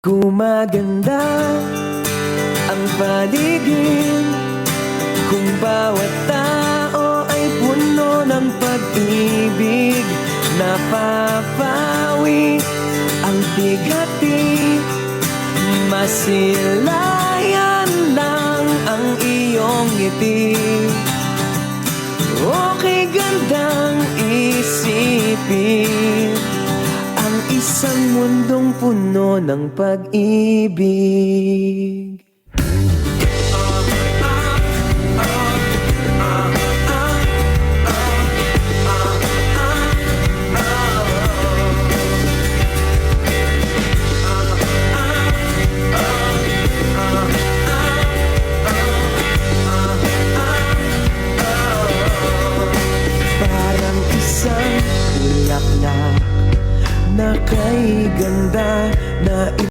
Gumaganda ang paligid kung bawat tao ay puno ng pag-ibig. Napapawi ang bigati, masilayan lang ang iyong ngiti. Okay gandang isipin ang isang mundong puno ng pag-ibig.